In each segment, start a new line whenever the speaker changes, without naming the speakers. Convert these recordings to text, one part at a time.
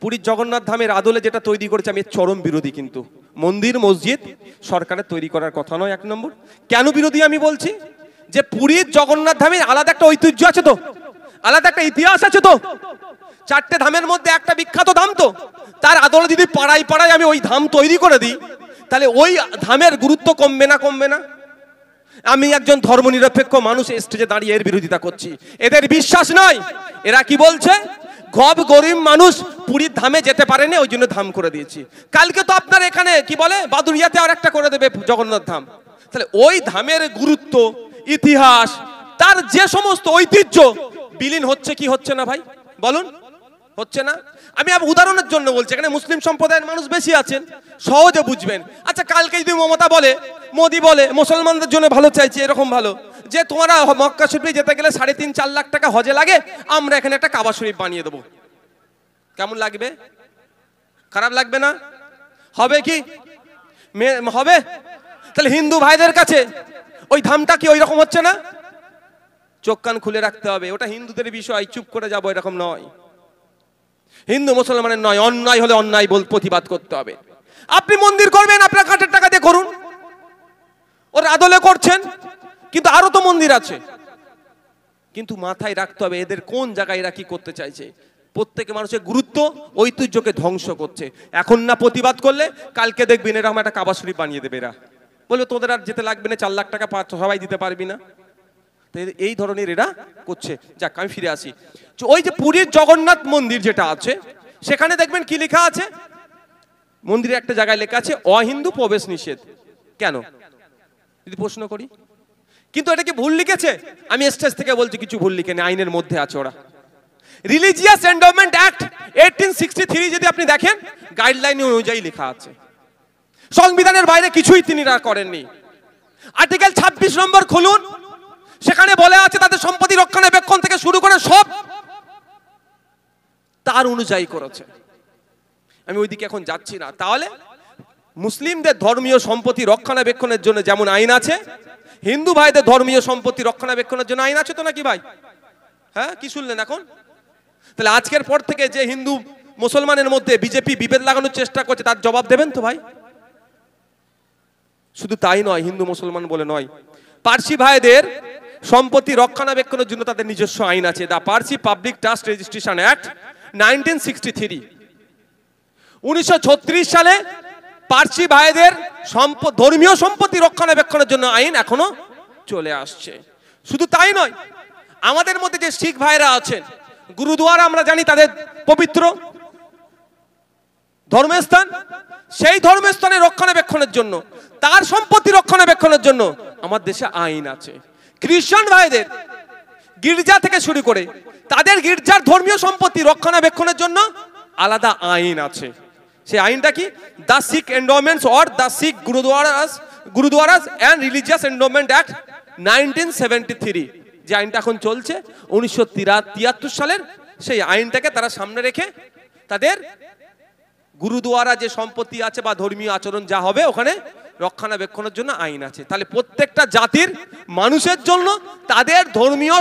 পুরীর জগন্নাথ ধামের আদলে যেটা তৈরি করেছে আমি চরম বিরোধী। কিন্তু মন্দির মসজিদ সরকারের তৈরি করার কথা নয়। এক নম্বর কেন বিরোধী আমি বলছি, যে পুরীর জগন্নাথ ধামের আলাদা একটা ঐতিহ্য আছে তো, আলাদা একটা ইতিহাস আছে তো। চারটে ধামের মধ্যে একটা বিখ্যাত ধাম তো, তার আদলে যদি পাড়ায় পাড়ায় আমি ওই ধাম তৈরি করে দিই, তাহলে ওই ধামের গুরুত্ব কমবে না? কমবে না? আমি একজন ধর্মনিরপেক্ষ মানুষ স্টেজে দাঁড়িয়ে এর বিরোধিতা করছি। এদের বিশ্বাস নয়। এরা কি বলছে, গরিব মানুষ পুরীর ধামে যেতে পারেনি, ওই জন্য ধাম করে দিয়েছি। কালকে তো আপনার এখানে কি বলে বাদুড়িয়াতে আর একটা করে দেবে জগন্নাথ ধাম। তাহলে ওই ধামের গুরুত্ব, ইতিহাস, তার যে সমস্ত ঐতিহ্য বিলীন হচ্ছে কি হচ্ছে না ভাই বলুন? হচ্ছে না? আমি উদাহরণের জন্য বলছি, এখানে মুসলিম সম্প্রদায়ের মানুষ বেশি আছেন, সহজে বুঝবেন। আচ্ছা কালকে যদি মমতা বলে, মোদি বলে মুসলমানদের জন্য ভালো চাইছে, এরকম ভালো যে তোমরা মক্কা শরীফে যেতে গেলে 3.5-4 লাখ টাকা হজে লাগে, আমরা এখানে একটা কাবা শরীফ বানিয়ে দেবো, কেমন লাগবে? খারাপ লাগবে না? হবে কি হবে? তাহলে হিন্দু ভাইদের কাছে ওই ধামটা কি ওই রকম হচ্ছে না? চোখ কান খুলে রাখতে হবে। ওটা হিন্দুদের বিষয়, চুপ করে যাবো এরকম নয়। হিন্দু মুসলমানের নয়, অন্যায় হলে অন্যায় প্রতিবাদ করতে হবে। আপনি মন্দির করবেন আপনার কাঠের টাকা দিয়ে করুন, ওর আদলে করছেন, কিন্তু আরো তো মন্দির আছে। কিন্তু মাথায় রাখতে হবে এদের কোন জায়গায় এরা কি করতে চাইছে। প্রত্যেক মানুষের গুরুত্ব, ঐতিহ্যকে ধ্বংস করছে। এখন না প্রতিবাদ করলে কালকে দেখবেন এরকম একটা কাবা শরীফ বানিয়ে দেবে। এরা বলবে তোদের আর যেতে লাগবে না, 4 লাখ টাকা সবাই দিতে পারবি না। এই ধরনের এরা করছে। যাক আমি ফিরে আসি। ওই যে পুরীর জগন্নাথ মন্দির যেটা আছে, সেখানে দেখবেন কি লেখা আছে, মন্দিরে একটা জায়গায় লেখা আছে অহিন্দু প্রবেশ নিষেধ। কেন যদি প্রশ্ন করি, কিন্তু এটা কি ভুল লিখেছে? আমি স্টেজ থেকে বলছি কিছু ভুল লিখে নেই, আইনের মধ্যে আছে ওরা। রিলিজিয়াস এন্ডোমেন্ট অ্যাক্ট 1863 যদি আপনি দেখেন, গাইডলাইন অনুযায়ী লেখা আছে। সংবিধানের বাইরে কিছুই তিনি করেননি। আর্টিকেল 26 নম্বর খুলুন, সেখানে বলে আছে তাদের সম্পত্তি রক্ষণাবেক্ষণ থেকে শুরু করে সব তার অনুযায়ী করেছে। আমি ওইদিকে এখন যাচ্ছি না। তাহলে মুসলিমদের ধর্মীয় সম্পত্তি রক্ষণাবেক্ষণের জন্য যেমন আইন আছে, হিন্দু ভাইদের ধর্মীয় সম্পত্তি রক্ষণাবেক্ষণের জন্য আইন আছে তো নাকি ভাই? হ্যাঁ, কি শুনলেন এখন? তাহলে আজকের পর থেকে যে হিন্দু মুসলমানের মধ্যে বিজেপি বিভেদ লাগানোর চেষ্টা করছে, তার জবাব দেবেন তো ভাই? শুধু তাই নয়, হিন্দু মুসলমান বলে নয়, পার্সি ভাইদের সম্পত্তি রক্ষণাবেক্ষণের জন্য তাদের নিজস্ব আইন আছে। The Parsi public trust registration act 1963। 1936 সালে পার্সি ভাইদের ধর্মীয় সম্পত্তি রক্ষণাবেক্ষণের জন্য আইন এখনো চলে আসছে। শুধু তাই নয়, আমাদের মধ্যে যে শিখ ভাইরা আছেন, গুরুদুয়ারা আমরা জানি তাদের পবিত্র ধর্মস্থান, সেই ধর্মস্থানের রক্ষণাবেক্ষণের জন্য, তার সম্পত্তি রক্ষণাবেক্ষণের জন্য আমার দেশে আইন আছে। খ্রিস্টান ভাইদের গির্জা থেকে শুরু করে তাদের গির্জার ধর্মীয় সম্পত্তি রক্ষণাবেক্ষণের জন্য আলাদা আইন আছে। সেই আইনটা কি? The Sikh endowments or the Sikh gurdwaras and religious endowment act 1973, যে আইনটা এখন চলছে 1973 সালের, সেই আইনটাকে তারা সামনে রেখে তাদের গুরুদুয়ারা যে সম্পত্তি আছে বা ধর্মীয় আচরণ যা হবে ওখানে রক্ষণাবেক্ষণের জন্য আইন আছে। তাহলে প্রত্যেকটা জাতির মানুষের জন্য তাদের ধর্মীয়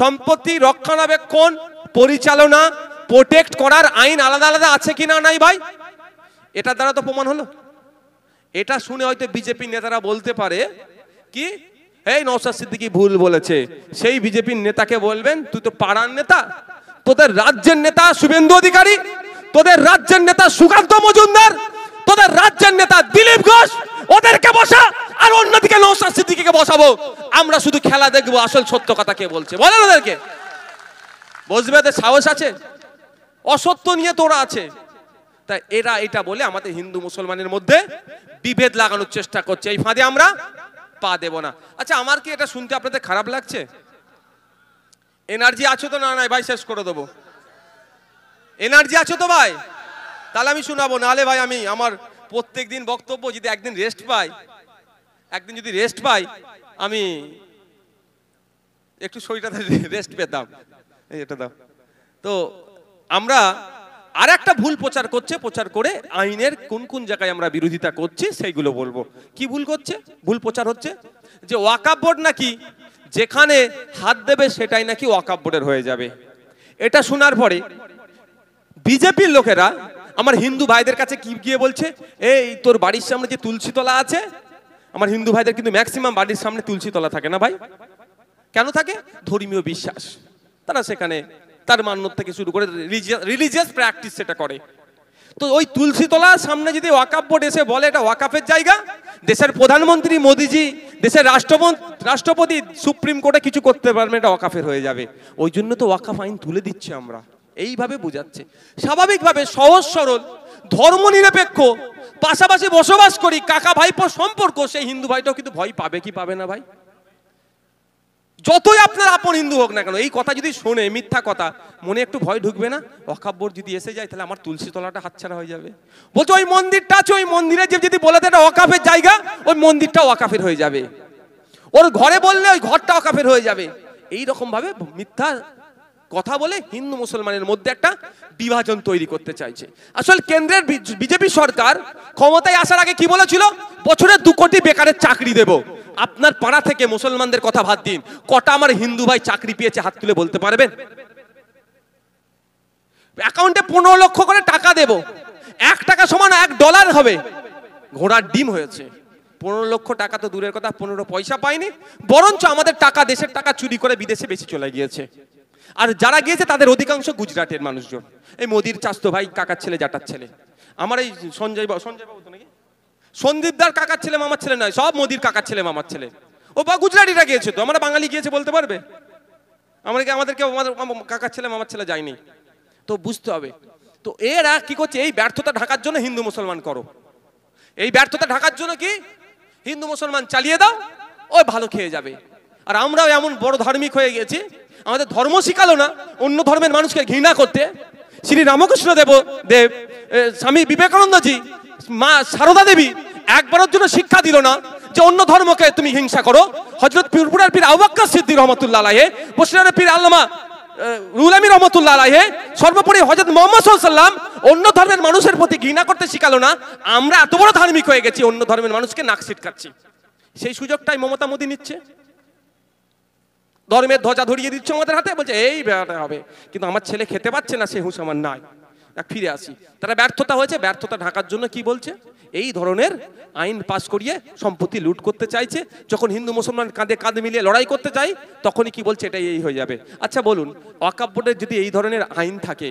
সম্পত্তি রক্ষণাবেক্ষণ, পরিচালনা, প্রোটেক্ট করার আইন আলাদা আলাদা আছে কিনা নাই ভাই? এটা দ্বারা তো প্রমাণ হলো। এটা শুনে হয়তো বিজেপি নেতারা বলতে পারে কি, এই নওশাদ সিদ্দিকী ভুল বলেছে। সেই বিজেপির নেতাকে বলবেন তুই তো পাড়ার নেতা, তোদের রাজ্যের নেতা শুভেন্দু অধিকারী, তোদের রাজ্যের নেতা সুকান্ত মজুমদার, তোদের রাজ্যের নেতা দিলীপ ঘোষ, ওদেরকে বসা, আর অন্যদিকে নওশাদ সিদ্দিকীকে বসাবো। আমরা শুধু খেলা দেখবো, আসল সত্য কথা কে বলছে বলেন ওদেরকে। বসবে, এদের সাহস আছে? অসত্য নিয়ে তোরা আছে। তাই এরা এটা বলে আমাদের হিন্দু মুসলমানের মধ্যে বিভেদ লাগানোর চেষ্টা করছে। এই ফাঁদে আমরা পা দেব না। আচ্ছা, আমার কি এটা শুনতে আপনাদের খারাপ লাগছে? এনার্জি আছে তো? না নাই ভাই, শেষ করে দেবো। এনার্জি আছে তো ভাই? তাহলে আমি শোনাবো, নাহলে ভাই আমি আমার প্রত্যেক দিন বক্তব্য যদি একদিন রেস্ট পাই, একদিন যদি রেস্ট পাই, আমি একটু শরীরটাতে রেস্ট পেতাম। এটা দাও তো। আমরা আর একটা ভুল প্রচার করছে, প্রচার করে আইনের কোন কোন জায়গায় আমরা বিরোধিতা করছি সেইগুলো বলবো। কি ভুল করছে? ভুল প্রচার হচ্ছে যে ওয়াকফ বোর্ড নাকি যেখানে হাত দেবে সেটাই নাকি ওয়াকফ বোর্ডের হয়ে যাবে। এটা শোনার পরে বিজেপির লোকেরা আমার হিন্দু ভাইদের কাছে কি গিয়ে বলছে, এই তোর বাড়ির সামনে যে তুলসী তলা আছে, আমার হিন্দু ভাইদের কিন্তু ম্যাক্সিমাম বাড়ির সামনে তুলসী তলা থাকে না ভাই। কেন থাকে? ধর্মীয় বিশ্বাস, তারা সেখানে তার মান্যত থেকে শুরু করে রিলিজিয়াস প্র্যাকটিস সেটা করে। তো ওই তুলসী তলার সামনে যদি ওয়াকাফ বোর্ড এসে বলে এটা ওয়াকাফের জায়গা, দেশের প্রধানমন্ত্রী মোদিজি, দেশের রাষ্ট্রপতি সুপ্রিম কোর্টে কিছু করতে পারবে, এটা ওয়াকাফের হয়ে যাবে। ওই জন্য তো ওয়াকাফ আইন তুলে দিচ্ছে আমরা, এইভাবে বোঝাচ্ছে। স্বাভাবিকভাবে সহজ সরল ধর্মনিরপেক্ষ পাশাপাশি বসবাস করি, কাকা ভাইপোর সম্পর্ক, সেই হিন্দু ভাইটাও কিন্তু ভয় পাবে কি পাবে না ভাই? যতই আপনার আপন হিন্দু হোক না কেন, এই কথা যদি শোনে মিথ্যা কথা, মনে একটু ভয় ঢুকবে না? ওয়াকাফ বোর্ড যদি এসে যায় তাহলে আমার তুলসী তলাটা হাতছাড়া হয়ে যাবে। বলছে ওই মন্দিরটা আছে, ওই মন্দিরে যদি বলে দেয় ওয়াকাফের জায়গা, ওই মন্দিরটা ওয়াকাফের হয়ে যাবে। ওর ঘরে বললে ওই ঘরটা ওয়াকাফের হয়ে যাবে। এই রকম ভাবে মিথ্যা কথা বলে হিন্দু মুসলমানের মধ্যে একটা বিভাজন তৈরি করতে চাইছে। আসলে কেন্দ্রের বিজেপি সরকার ক্ষমতায় আসার আগে কি বলেছিল? বছরে 2 কোটি বেকারের চাকরি দেব। আপনার পাড়া থেকে মুসলমানদের কথা বাদ দিন, কটা আমার হিন্দু ভাই চাকরি পেয়েছে হাত তুলে বলতে পারবেন? অ্যাকাউন্টে 15 লক্ষ করে টাকা দেব, 1 টাকা সমান $1 হবে। ঘোড়ার ডিম হয়েছে। 15 লক্ষ টাকা তো দূরের কথা, 15 পয়সা পায়নি, বরঞ্চ আমাদের টাকা, দেশের টাকা চুরি করে বিদেশে বেশি চলে গিয়েছে। আর যারা গিয়েছে তাদের অধিকাংশ গুজরাটের মানুষজন, এই মোদির চাস্তো ভাই, কাকার ছেলে, জাটার ছেলে। আমার এই সঞ্জয় বাবু তো নাকি সন্দীপদার কাকার ছেলে, মামার ছেলে নয়, সব মোদির কাকার ছেলে, মামার ছেলে। ও বা গুজরাটিরা গিয়েছে, তো আমরা বাঙালি গিয়েছে বলতে পারবে? আমাদেরকে কাকার ছেলে, মামার ছেলে যায়নি। তো বুঝতে হবে। তো এরা কি করছে? এই ব্যর্থতা ঢাকার জন্য হিন্দু মুসলমান করো, এই ব্যর্থতা ঢাকার জন্য কি হিন্দু মুসলমান চালিয়ে দাও, ওই ভালো খেয়ে যাবে। আর আমরাও এমন বড় ধার্মিক হয়ে গেছি, আমাদের ধর্ম শিখালো না অন্য ধর্মের মানুষকে ঘৃণা করতে। শ্রী রামকৃষ্ণ দেব, স্বামী বিবেকানন্দজি, মা সারদা দেবী একবারের জন্য শিক্ষা দিল না যে অন্য ধর্মকে তুমি হিংসা করো। হযরত পীরপুরার পীর আবু বকর সিদ্দিক রহমাতুল্লাহ আলাইহি, বসিরহাটের পীর আল্লামা রুহুল আমিন রহমাতুল্লাহ আলাইহি, সর্বোপরি হযরত মুহাম্মদ সাল্লাল্লাহু আলাইহি ওয়াসাল্লাম অন্য ধর্মের মানুষের প্রতি ঘৃণা করতে শিখালো না। আমরা এত বড় ধার্মিক হয়ে গেছি, অন্য ধর্মের মানুষকে নাক ছিটকাচ্ছি। সেই সুযোগটাই মমতা মোদি নিচ্ছে, ধর্মের ধ্বজা ধরিয়ে দিচ্ছে আমাদের হাতে, বলছে এই ব্যাপারটা হবে। কিন্তু আমার ছেলে খেতে পাচ্ছে না, সে হুঁশ আমার নাই। ফিরে আসি, তারা ব্যর্থতা হয়েছে, ব্যর্থতা ঢাকার জন্য কি বলছে? এই ধরনের আইন পাস করিয়ে সম্পত্তি লুট করতে চাইছে। যখন হিন্দু মুসলমান কাঁধে কাঁধ মিলিয়ে লড়াই করতে চাই, তখনই কি বলছে? এটাই এই হয়ে যাবে। আচ্ছা বলুন, ওয়াকফ বোর্ডের যদি এই ধরনের আইন থাকে,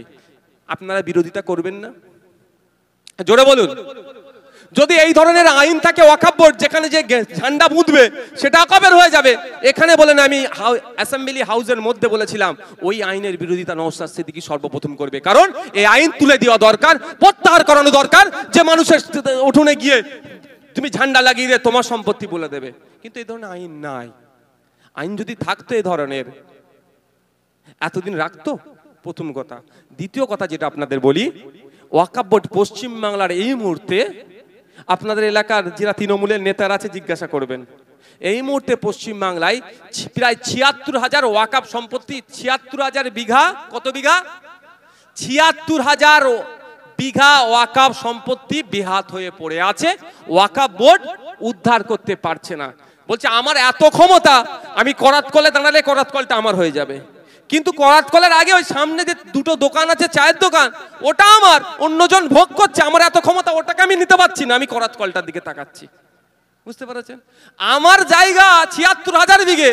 আপনারা বিরোধিতা করবেন না? জোরে বলুন। যদি এই ধরনের আইন থাকে, ওয়াকফ বোর্ড যেখানে যে ঝান্ডা বুঁধবে সেটা ওয়াকফের হয়ে যাবে। এখানে বলেন, আমি অ্যাসেম্বলি হাউসের মধ্যে বলেছিলাম, ওই আইনের বিরোধিতা নওশাদ সিদ্দিকী সর্বপ্রথম করবে। কারণ এই আইন তুলে দেওয়া দরকার, প্রত্যাহার করানো দরকার, যে মানুষের উঠোনে গিয়ে তুমি ঝান্ডা লাগিয়ে দিয়ে তোমার সম্পত্তি বলে দেবে। কিন্তু এই ধরনের আইন নাই। আইন যদি থাকতো এই ধরনের, এতদিন রাখতো? প্রথম কথা। দ্বিতীয় কথা যেটা আপনাদের বলি, ওয়াকফ বোর্ড পশ্চিমবাংলার এই মুহূর্তে, আপনাদের এলাকার যারা তৃণমূলের নেতারা আছে জিজ্ঞাসা করবেন, এই মুহূর্তে পশ্চিমবাংলায় প্রায় ৭৬,০০০ ওয়াকফ সম্পত্তি, ৭৬,০০০ বিঘা, কত বিঘা? ৭৬,০০০ বিঘা ওয়াকফ সম্পত্তি বেহাত হয়ে পড়ে আছে। ওয়াকফ বোর্ড উদ্ধার করতে পারছে না। বলছে আমার এত ক্ষমতা, আমি করাত কলে দাঁড়ালে করাত কলটা আমার হয়ে যাবে। কিন্তু করাত কলের আগে ওই সামনে যে 2টো দোকান আছে, চায়ের দোকান, ওটা আমার, অন্যজন ভোগ করছে। আমার এত ক্ষমতা, ওটাকে আমি নিতে পারছি না, আমি করাত কলটার দিকে তাকাচ্ছি। বুঝতে পারছেন? আমার জায়গা ৭৬,০০০ বিঘে,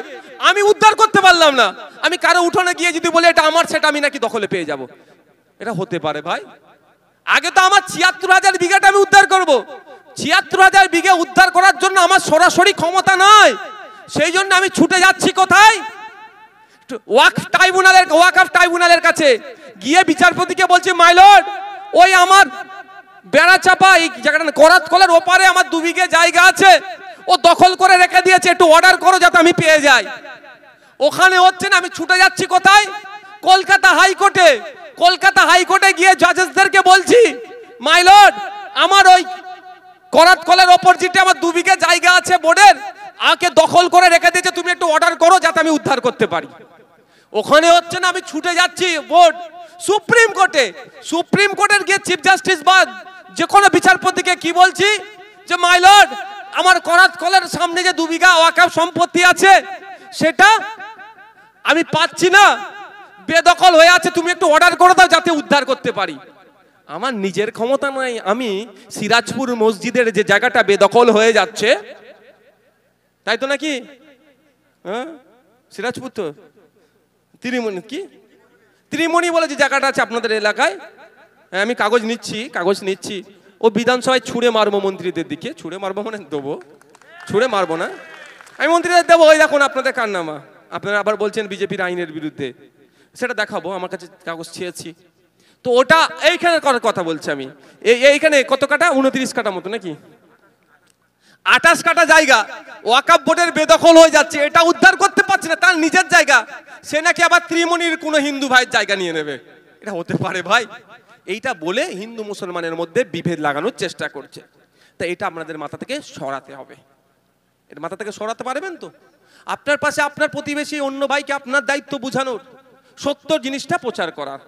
আমি উদ্ধার করতে পারলাম না। আমি কারো উঠোনে গিয়ে যদি বলি এটা আমার, সেটা আমি নাকি দখলে পেয়ে যাব। এটা হতে পারে ভাই? আগে তো আমার ৭৬,০০০ বিঘাটা আমি উদ্ধার করব। ৭৬,০০০ বিঘা উদ্ধার করার জন্য আমার সরাসরি ক্ষমতা নয়। সেই জন্য আমি ছুটে যাচ্ছি কোথায়? ওয়াকফ ট্রাইব্যুনালের কাছে গিয়ে বিচারপতিকে বলছি, মাই লর্ড, ওই আমার বেড়া চাপা এই জায়গাটা করাত কলের ওপারে আমার 2 বিঘে জায়গা আছে, ও দখল করে রেখে দিয়েছে, একটু অর্ডার করো যাতে আমি পেয়ে যাই। ওখানে হচ্ছে না, আমি ছুটে যাচ্ছি কোথায়? কলকাতা হাইকোর্টে। কলকাতা হাইকোর্টে গিয়ে জাজেসদেরকে বলছি, মাই লর্ড, আমার ওই করাত কলের অপোজিটে আমার 2 বিঘে জায়গা আছে বোর্ডের, আকে দখল করে রেখে দিয়েছে, তুমি একটু অর্ডার করো যাতে আমি উদ্ধার করতে পারি। ওখানে হচ্ছে না, আমি ছুটে যাচ্ছি বোর্ড সুপ্রিম কোর্টে। সুপ্রিম কোর্টের গিয়ে চিফ জাস্টিস বা যে কোনো বিচারপতিকে কি বলছি, যে মাই লর্ড, আমার করাত কলের সামনে যে 2 বিঘা ওয়াকফ সম্পত্তি আছে, সেটা আমি পাচ্ছি না, বেদখল হয়ে আছে, তুমি একটু অর্ডার করে দাও যাতে উদ্ধার করতে পারি। আমার নিজের ক্ষমতা নয়, আমি সিরাজপুর মসজিদের যে জায়গাটা বেদখল হয়ে যাচ্ছে, তাই তো নাকি? হ্যাঁ, সিরাজপুর তো ত্রিমণি, কি ত্রিমণি বলে যে জায়গাটা আছে আপনাদের এলাকায়, হ্যাঁ আমি কাগজ নিচ্ছি। ও বিধানসভায় ছুঁড়ে মারবো মন্ত্রীদের দিকে, ছুঁড়ে মারবো মানে দেবো, ছুঁড়ে মারবো না, আমি মন্ত্রীদের দেবো। ওই দেখুন আপনাদের কারনামা, আপনারা আবার বলছেন বিজেপির আইনের বিরুদ্ধে, সেটা দেখাবো, আমার কাছে কাগজ চেয়েছি। তো ওটা এইখানে করার কথা বলছি আমি। এইখানে কত কাটা, 29 কাটা মতো নাকি 28 কাটা জায়গা ওয়াকফ বোর্ডের বেদখল হয়ে যাচ্ছে, এটা উদ্ধার করতে পারছে না, তার নিজের জায়গা, সে নাকি আবার ত্রিমণির কোনো হিন্দু ভাইয়ের জায়গা নিয়ে নেবে। এটা হতে পারে ভাই? এইটা বলে হিন্দু মুসলমানের মধ্যে বিভেদ লাগানোর চেষ্টা করছে। তা এটা আপনাদের মাথা থেকে সরাতে হবে। এটা মাথা থেকে সরাতে পারবেন তো? আপনার পাশে আপনার প্রতিবেশী অন্য ভাইকে আপনার দায়িত্ব বুঝানোর, সত্য জিনিসটা প্রচার করার।